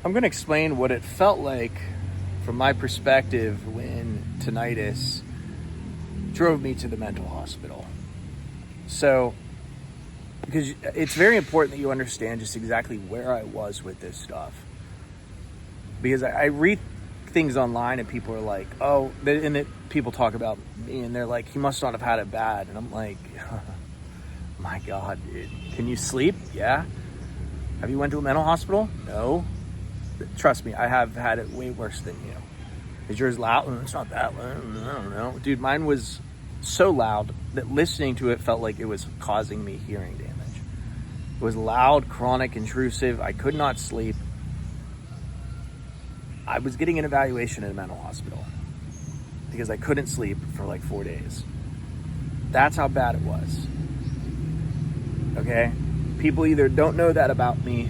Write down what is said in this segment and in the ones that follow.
I'm going to explain what it felt like from my perspective when tinnitus drove me to the mental hospital. So, because it's very important that you understand just exactly where I was with this stuff. Because I read things online and people are like, oh, people talk about me and they're like, he must not have had it bad. And I'm like, my God, dude, can you sleep? Yeah. Have you went to a mental hospital? No. Trust me, I have had it way worse than you. Is yours loud? It's not that loud. I don't know. Dude, mine was so loud that listening to it felt like it was causing me hearing damage. It was loud, chronic, intrusive. I could not sleep. I was getting an evaluation at a mental hospital because I couldn't sleep for like 4 days. That's how bad it was. Okay? People either don't know that about me,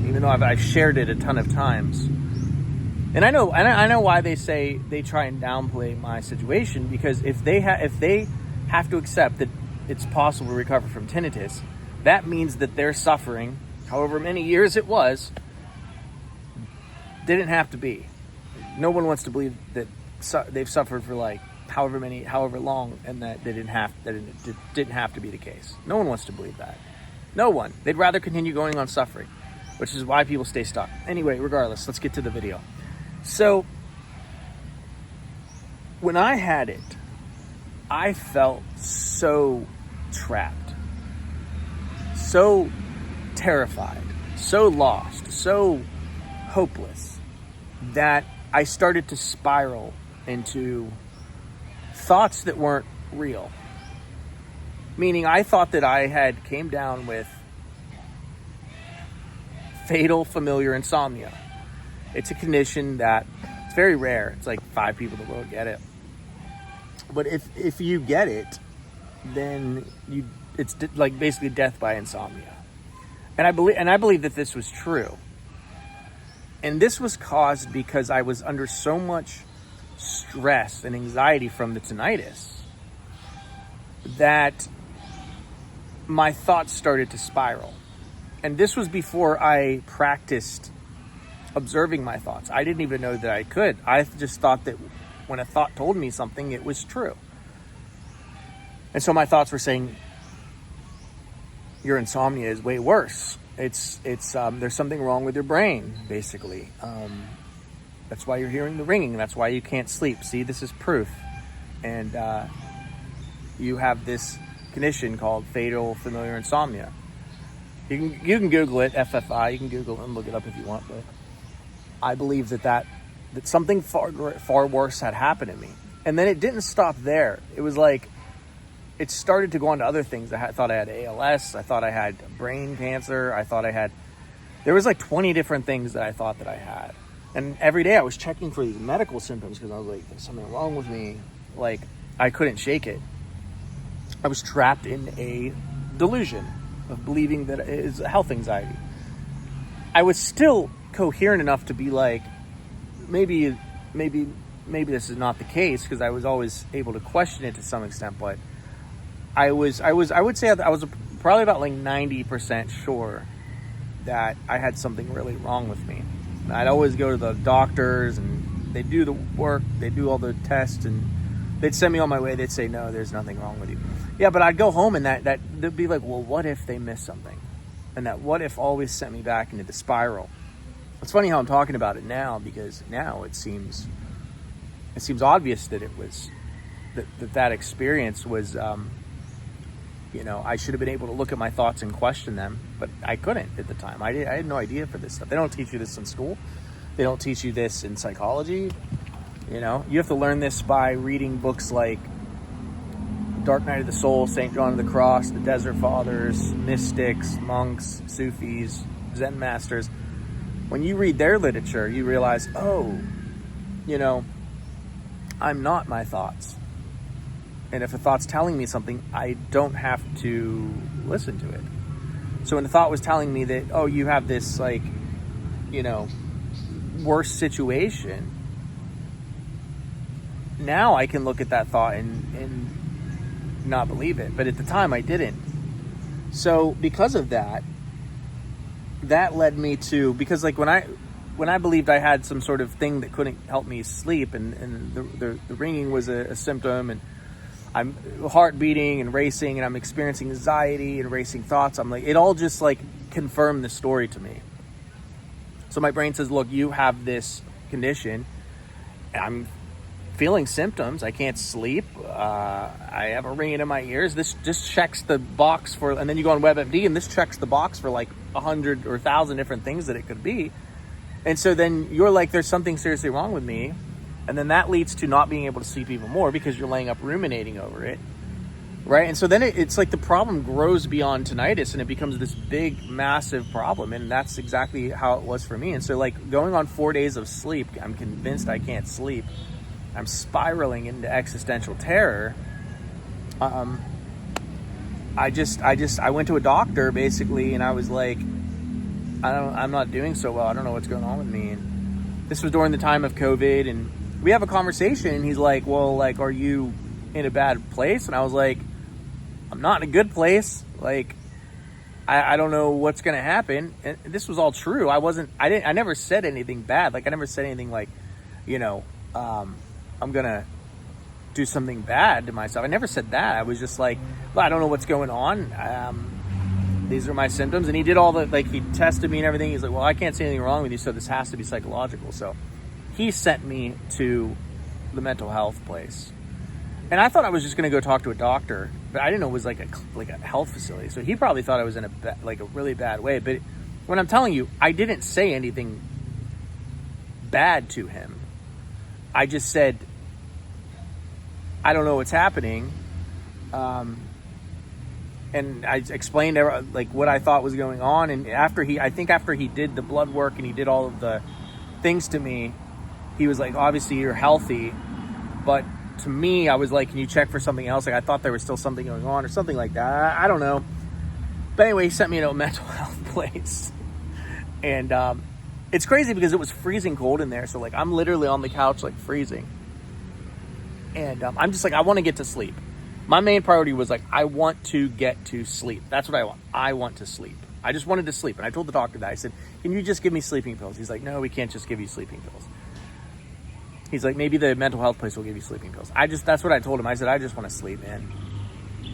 even though I've shared it a ton of times. And I know why they say they try and downplay my situation, because if they have to accept that it's possible to recover from tinnitus, that means that their suffering, however many years it was, didn't have to be. No one wants to believe that they've suffered for like however long, and that it didn't have to be the case. No one wants to believe that. No one. They'd rather continue going on suffering, which is why people stay stuck. Anyway, regardless, let's get to the video. So, when I had it, I felt so trapped, so terrified, so lost, so hopeless, that I started to spiral into thoughts that weren't real. Meaning, I thought that I had came down with fatal familiar insomnia. It's a condition that it's very rare. It's like 5 people in the world get it. But if you get it, then it's like basically death by insomnia. And I believe that this was true. And this was caused because I was under so much stress and anxiety from the tinnitus that my thoughts started to spiral. And this was before I practiced observing my thoughts. I didn't even know that I could. I just thought that when a thought told me something, it was true. And so my thoughts were saying, your insomnia is way worse. It's there's something wrong with your brain, basically. That's why you're hearing the ringing. That's why you can't sleep. See, this is proof. And you have this condition called fatal familiar insomnia. You can Google it, FFI. You can Google it and look it up if you want. But I believe that something far worse had happened to me. And then it didn't stop there. It was like it started to go on to other things. I thought I had ALS. I thought I had brain cancer. There was like 20 different things that I thought that I had. And every day I was checking for these medical symptoms because I was like, there's something wrong with me. Like, I couldn't shake it. I was trapped in a delusion of believing that it is health anxiety. I was still coherent enough to be like, maybe this is not the case, because I was always able to question it to some extent, but I would say I was probably about like 90% sure that I had something really wrong with me. And I'd always go to the doctors and they'd do the work, they'd do all the tests, and they'd send me on my way. They'd say, no, there's nothing wrong with you. Yeah, but I'd go home and they'd be like, well, what if they missed something? And that what if always sent me back into the spiral. It's funny how I'm talking about it now, because now it seems obvious that it was that experience was I should have been able to look at my thoughts and question them, but I couldn't at the time. I had no idea for this stuff. They don't teach you this in school. They don't teach you this in psychology. You have to learn this by reading books like Dark Night of the Soul, St. John of the Cross, the Desert Fathers, mystics, monks, Sufis, Zen masters. When you read their literature, you realize, I'm not my thoughts. And if a thought's telling me something, I don't have to listen to it. So when the thought was telling me that, you have this worse situation, now I can look at that thought and not believe it. But at the time I didn't. So because of that led me to, because like when when I believed I had some sort of thing that couldn't help me sleep, and the ringing was a symptom, and I'm heart beating and racing, and I'm experiencing anxiety and racing thoughts. I'm like, it all just like confirmed the story to me. So my brain says, look, you have this condition. I'm feeling symptoms. I can't sleep. I have a ringing in my ears. This just checks the box for, and then you go on WebMD and this checks the box for like 100 or 1,000 different things that it could be. And so then you're like, there's something seriously wrong with me. And then that leads to not being able to sleep even more because you're laying up ruminating over it. Right. And so then it's like the problem grows beyond tinnitus and it becomes this big, massive problem. And that's exactly how it was for me. And so like going on 4 days of sleep, I'm convinced I can't sleep. I'm spiraling into existential terror. I went to a doctor basically, and I was like, I'm not doing so well. I don't know what's going on with me. And this was during the time of COVID, and we have a conversation, and he's like, well, like, are you in a bad place? And I was like, I'm not in a good place. Like, I don't know what's going to happen. And this was all true. I never said anything bad. Like, I never said anything like, I'm going to do something bad to myself. I never said that. I was just like, well, I don't know what's going on. These are my symptoms. And he did all the, like, he tested me and everything. He's like, well, I can't see anything wrong with you, so this has to be psychological. So he sent me to the mental health place. And I thought I was just going to go talk to a doctor, but I didn't know it was like a health facility. So he probably thought I was in a really bad way. But when I'm telling you, I didn't say anything bad to him. I just said, I don't know what's happening. And I explained like what I thought was going on. And after he did the blood work and he did all of the things to me, he was like, obviously you're healthy. But to me, I was like, can you check for something else? Like, I thought there was still something going on or something like that. I don't know. But anyway, he sent me to a mental health place. And it's crazy because it was freezing cold in there. So like, I'm literally on the couch, like freezing. And I'm just like, I want to get to sleep. My main priority was like, I want to get to sleep. That's what I want. I want to sleep. I just wanted to sleep. And I told the doctor that. I said, can you just give me sleeping pills? He's like, no, we can't just give you sleeping pills. He's like, maybe the mental health place will give you sleeping pills. That's what I told him. I said, I just want to sleep, man.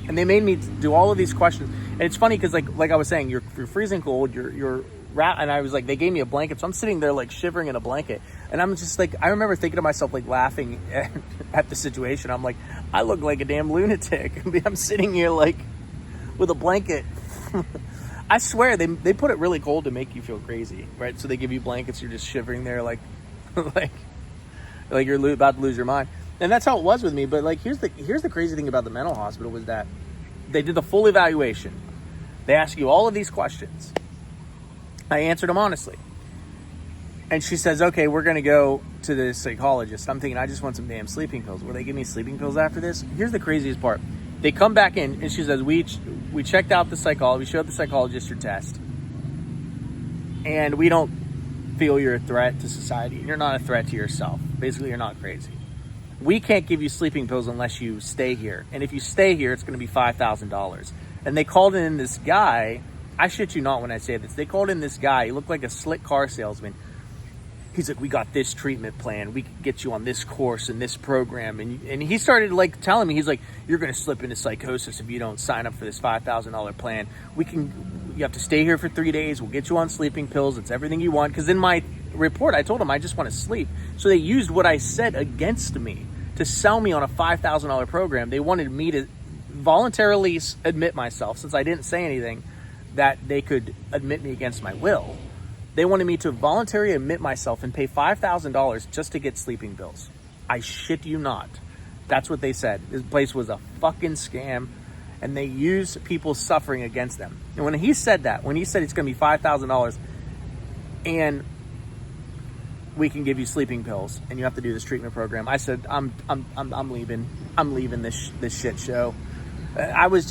And they made me do all of these questions. And it's funny because like I was saying, you're freezing cold, you're and I was like, they gave me a blanket. So I'm sitting there like shivering in a blanket. And I'm just like, I remember thinking to myself, like laughing at the situation. I'm like, I look like a damn lunatic. I'm sitting here like with a blanket. I swear they put it really cold to make you feel crazy, right? So they give you blankets. You're just shivering there like you're about to lose your mind. And that's how it was with me. But like, here's the crazy thing about the mental hospital was that they did the full evaluation. They ask you all of these questions. I answered them honestly. And she says, okay, we're going to go to the psychologist. I'm thinking, I just want some damn sleeping pills. Will they give me sleeping pills after this? Here's the craziest part. They come back in and she says, we checked out the psychologist. We showed the psychologist your test. And we don't feel you're a threat to society. You're not a threat to yourself. Basically, you're not crazy. We can't give you sleeping pills unless you stay here. And if you stay here, it's going to be $5,000. And they called in this guy. I shit you not when I say this. They called in this guy. He looked like a slick car salesman. He's like, we got this treatment plan. We can get you on this course and this program. And he started like telling me, he's like, you're going to slip into psychosis if you don't sign up for this $5,000 plan. You have to stay here for 3 days. We'll get you on sleeping pills. It's everything you want. Because in my report, I told him I just want to sleep. So they used what I said against me to sell me on a $5,000 program. They wanted me to voluntarily admit myself, since I didn't say anything, that they could admit me against my will. They wanted me to voluntarily admit myself and pay $5,000 just to get sleeping pills. I shit you not. That's what they said. This place was a fucking scam, and they use people suffering against them. And when he said that, when he said it's going to be $5,000 and we can give you sleeping pills and you have to do this treatment program, I said, I'm leaving. I'm leaving this shit show. I was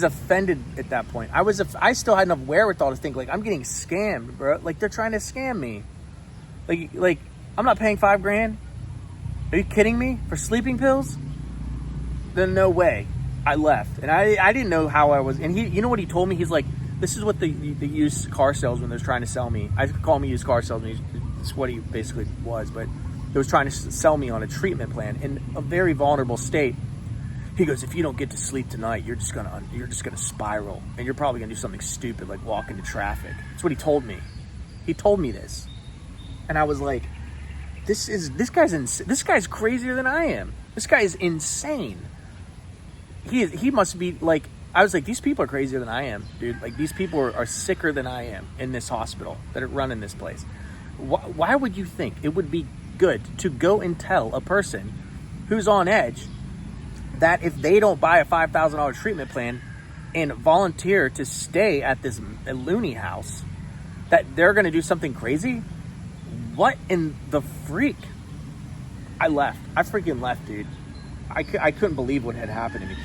offended at that point. I still had enough wherewithal to think, like, I'm getting scammed, bro. Like, they're trying to scam me. Like I'm not paying $5,000. Are you kidding me? For sleeping pills? Then no way. I left. And I didn't know how I was. And you know what he told me? He's like, This is what the used car salesman was trying to sell me. I call him a used car salesman. That's what he basically was, but he was trying to sell me on a treatment plan in a very vulnerable state. He goes, if you don't get to sleep tonight, you're just gonna spiral, and you're probably gonna do something stupid like walk into traffic. That's what he told me. He told me this, and I was like, this guy's crazier than I am. This guy is insane. He must be like. I was like, these people are crazier than I am, dude. Like, these people are sicker than I am in this hospital that are running this place. Why would you think it would be good to go and tell a person who's on edge that if they don't buy a $5,000 treatment plan and volunteer to stay at this loony house, that they're going to do something crazy? What in the freak? I left. I freaking left, dude. I couldn't believe what had happened to me.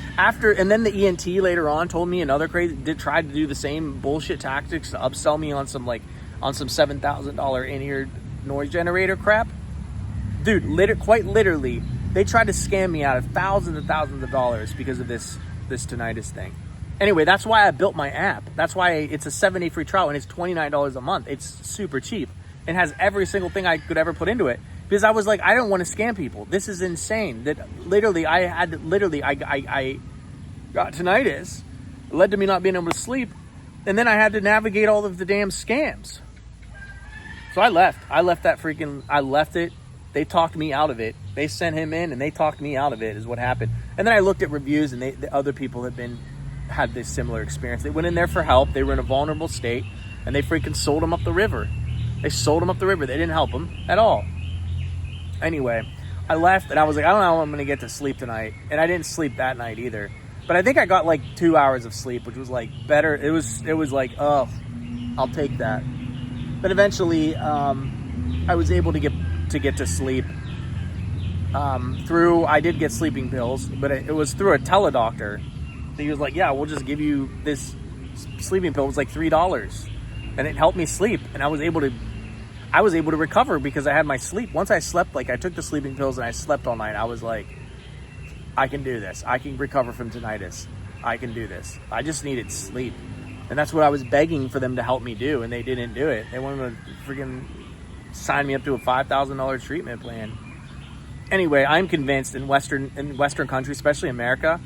And then the ENT later on told me another tried to do the same bullshit tactics to upsell me on some $7,000 in-ear noise generator crap. Dude, quite literally, they tried to scam me out of thousands and thousands of dollars because of this tinnitus thing. Anyway, that's why I built my app. That's why it's a 7-day free trial, and it's $29 a month. It's super cheap. It has every single thing I could ever put into it. Because I was like, I don't want to scam people. This is insane. That literally, I got tinnitus. It led to me not being able to sleep. And then I had to navigate all of the damn scams. So I left. I left it. They talked me out of it. They sent him in and they talked me out of it is what happened. And then I looked at reviews, and the other people had this similar experience. They went in there for help. They were in a vulnerable state, and they freaking sold them up the river. They sold them up the river. They didn't help them at all. Anyway, I left, and I was like, I don't know how I'm going to get to sleep tonight. And I didn't sleep that night either. But I think I got like 2 hours of sleep, which was like better. It was like, oh, I'll take that. But eventually, I was able to get to sleep I did get sleeping pills, but it was through a teledoctor. He was like, yeah, we'll just give you this sleeping pill. It was like $3, and it helped me sleep. And I was able to recover because I had my sleep. Once I slept, like I took the sleeping pills and I slept all night, I was like, I can do this. I can recover from tinnitus. I can do this. I just needed sleep. And that's what I was begging for them to help me do, and they didn't do it. They wanted to freaking sign me up to a $5,000 treatment plan. Anyway, I'm convinced in Western countries, especially America,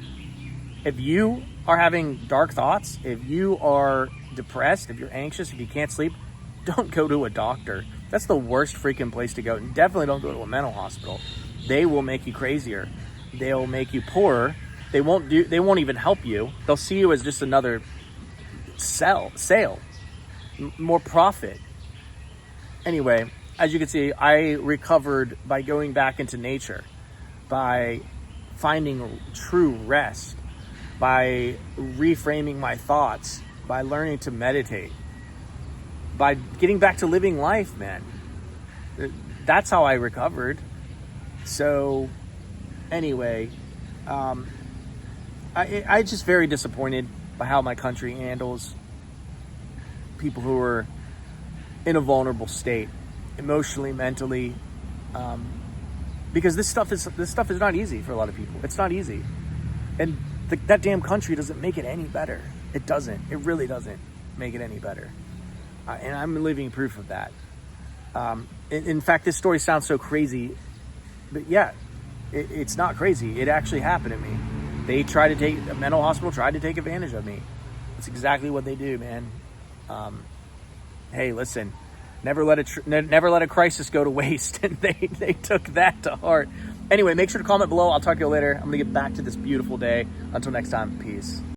if you are having dark thoughts, if you are depressed, if you're anxious, if you can't sleep, don't go to a doctor. That's the worst freaking place to go. And definitely don't go to a mental hospital. They will make you crazier. They'll make you poorer. They won't even help you. They'll see you as just another sale, more profit. Anyway, as you can see, I recovered by going back into nature, by finding true rest, by reframing my thoughts, by learning to meditate, by getting back to living life, man. That's how I recovered. So anyway, I just very disappointed by how my country handles people who are in a vulnerable state, emotionally, mentally, because this stuff is not easy for a lot of people. It's not easy, and that damn country doesn't make it any better. It doesn't. It really doesn't make it any better, and I'm living proof of that. In fact, this story sounds so crazy, but yeah, it's not crazy. It actually happened to me. A mental hospital tried to take advantage of me. That's exactly what they do, man. Hey, listen, never let a crisis go to waste. And they took that to heart. Anyway, make sure to comment below. I'll talk to you later. I'm gonna get back to this beautiful day. Until next time, peace.